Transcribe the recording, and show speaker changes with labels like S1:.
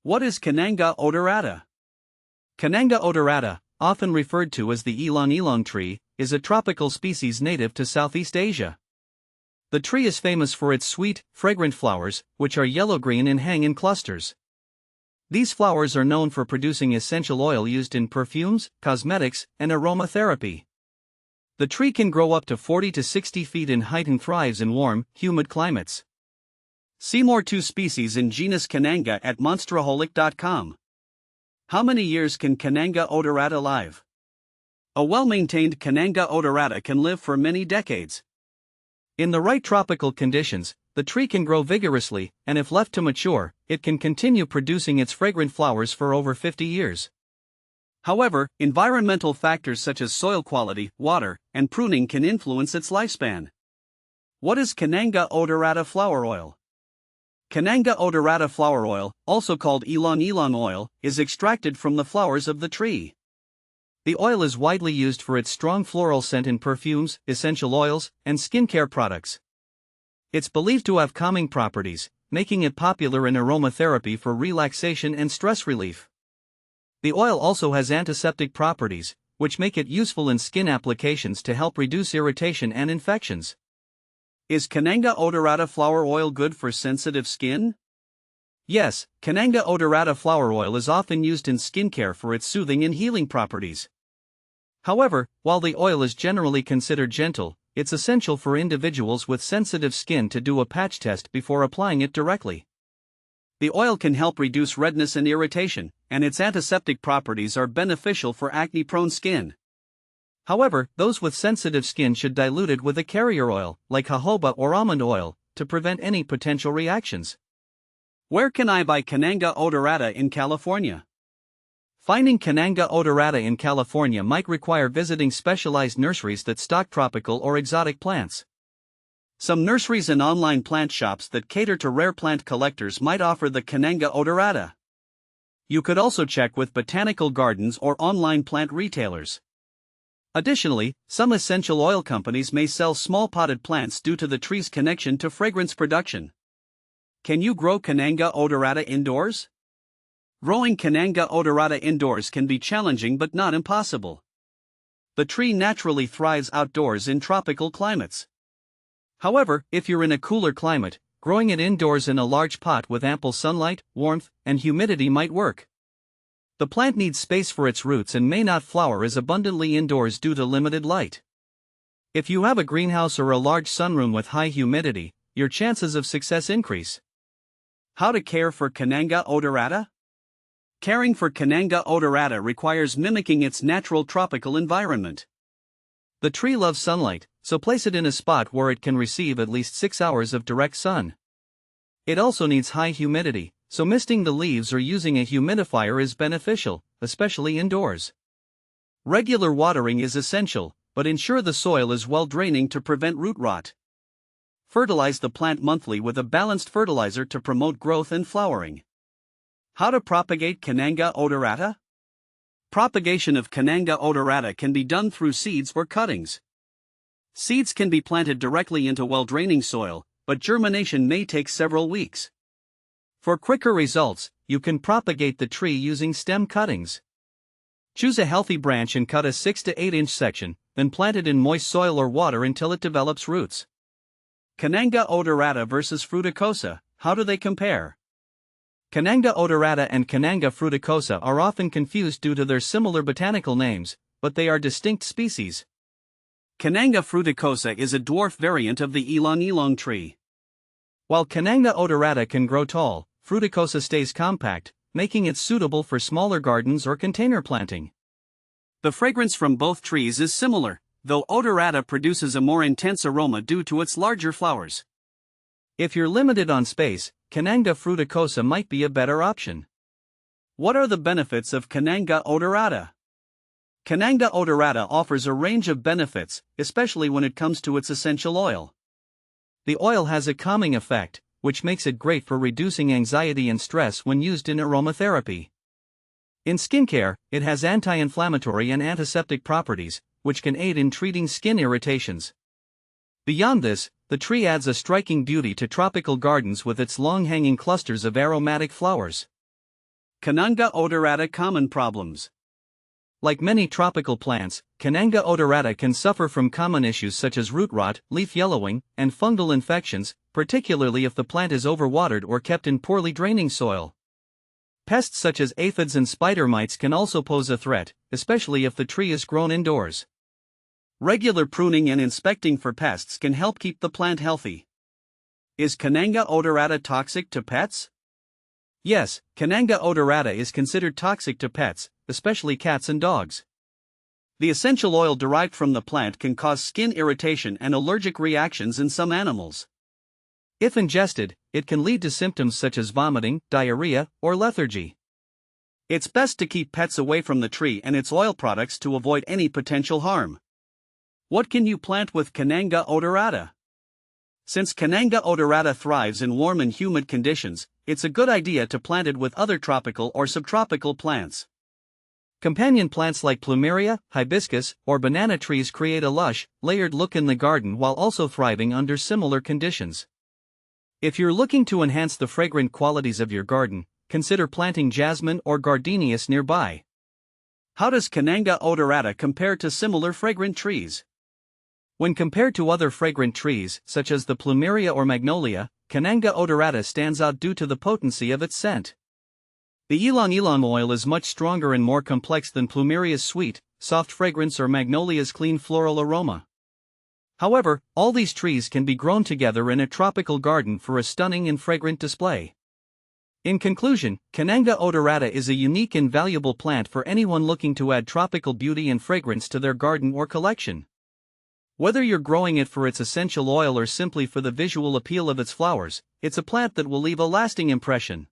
S1: What is Cananga odorata? Cananga odorata, often referred to as the Ylang tree, is a tropical species native to Southeast Asia. The tree is famous for its sweet, fragrant flowers, which are yellow-green and hang in clusters. These flowers are known for producing essential oil used in perfumes, cosmetics, and aromatherapy. The tree can grow up to 40 to 60 feet in height and thrives in warm, humid climates. See more 2 species in genus Cananga at monsteraholic.com. How many years can Cananga odorata live? A well-maintained Cananga odorata can live for many decades. In the right tropical conditions, the tree can grow vigorously, and if left to mature, it can continue producing its fragrant flowers for over 50 years. However, environmental factors such as soil quality, water, and pruning can influence its lifespan. What is Cananga odorata flower oil? Cananga odorata flower oil, also called Ylang oil, is extracted from the flowers of the tree. The oil is widely used for its strong floral scent in perfumes, essential oils, and skincare products. It's believed to have calming properties, making it popular in aromatherapy for relaxation and stress relief. The oil also has antiseptic properties, which make it useful in skin applications to help reduce irritation and infections. Is Cananga odorata flower oil good for sensitive skin? Yes, Cananga odorata flower oil is often used in skincare for its soothing and healing properties. However, while the oil is generally considered gentle, it's essential for individuals with sensitive skin to do a patch test before applying it directly. The oil can help reduce redness and irritation, and its antiseptic properties are beneficial for acne-prone skin. However, those with sensitive skin should dilute it with a carrier oil, like jojoba or almond oil, to prevent any potential reactions. Where can I buy Cananga odorata in California? Finding Cananga odorata in California might require visiting specialized nurseries that stock tropical or exotic plants. Some nurseries and online plant shops that cater to rare plant collectors might offer the Cananga odorata. You could also check with botanical gardens or online plant retailers. Additionally, some essential oil companies may sell small potted plants due to the tree's connection to fragrance production. Can you grow Cananga odorata indoors? Growing Cananga odorata indoors can be challenging but not impossible. The tree naturally thrives outdoors in tropical climates. However, if you're in a cooler climate, growing it indoors in a large pot with ample sunlight, warmth, and humidity might work. The plant needs space for its roots and may not flower as abundantly indoors due to limited light. If you have a greenhouse or a large sunroom with high humidity, your chances of success increase. How to care for Cananga odorata? Caring for Cananga odorata requires mimicking its natural tropical environment. The tree loves sunlight, so place it in a spot where it can receive at least 6 hours of direct sun. It also needs high humidity, so misting the leaves or using a humidifier is beneficial, especially indoors. Regular watering is essential, but ensure the soil is well draining to prevent root rot. Fertilize the plant monthly with a balanced fertilizer to promote growth and flowering. How to propagate Cananga odorata? Propagation of Cananga odorata can be done through seeds or cuttings. Seeds can be planted directly into well-draining soil, but germination may take several weeks. For quicker results, you can propagate the tree using stem cuttings. Choose a healthy branch and cut a 6 to 8 inch section, then plant it in moist soil or water until it develops roots. Cananga odorata versus fruticosa, how do they compare? Cananga odorata and Cananga fruticosa are often confused due to their similar botanical names, but they are distinct species. Cananga fruticosa is a dwarf variant of the Ylang tree. While Cananga odorata can grow tall, fruticosa stays compact, making it suitable for smaller gardens or container planting. The fragrance from both trees is similar, though odorata produces a more intense aroma due to its larger flowers. If you're limited on space, Cananga fruticosa might be a better option. What are the benefits of Cananga odorata? Cananga odorata offers a range of benefits, especially when it comes to its essential oil. The oil has a calming effect, which makes it great for reducing anxiety and stress when used in aromatherapy. In skincare, it has anti-inflammatory and antiseptic properties, which can aid in treating skin irritations. Beyond this, the tree adds a striking beauty to tropical gardens with its long-hanging clusters of aromatic flowers. Cananga odorata common problems. Like many tropical plants, Cananga odorata can suffer from common issues such as root rot, leaf yellowing, and fungal infections, particularly if the plant is overwatered or kept in poorly draining soil. Pests such as aphids and spider mites can also pose a threat, especially if the tree is grown indoors. Regular pruning and inspecting for pests can help keep the plant healthy. Is Cananga odorata toxic to pets? Yes, Cananga odorata is considered toxic to pets, especially cats and dogs. The essential oil derived from the plant can cause skin irritation and allergic reactions in some animals. If ingested, it can lead to symptoms such as vomiting, diarrhea, or lethargy. It's best to keep pets away from the tree and its oil products to avoid any potential harm. What can you plant with Cananga odorata? Since Cananga odorata thrives in warm and humid conditions, it's a good idea to plant it with other tropical or subtropical plants. Companion plants like plumeria, hibiscus, or banana trees create a lush, layered look in the garden while also thriving under similar conditions. If you're looking to enhance the fragrant qualities of your garden, consider planting jasmine or gardenias nearby. How does Cananga odorata compare to similar fragrant trees? When compared to other fragrant trees, such as the plumeria or magnolia, Cananga odorata stands out due to the potency of its scent. The ylang oil is much stronger and more complex than plumeria's sweet, soft fragrance or magnolia's clean floral aroma. However, all these trees can be grown together in a tropical garden for a stunning and fragrant display. In conclusion, Cananga odorata is a unique and valuable plant for anyone looking to add tropical beauty and fragrance to their garden or collection. Whether you're growing it for its essential oil or simply for the visual appeal of its flowers, it's a plant that will leave a lasting impression.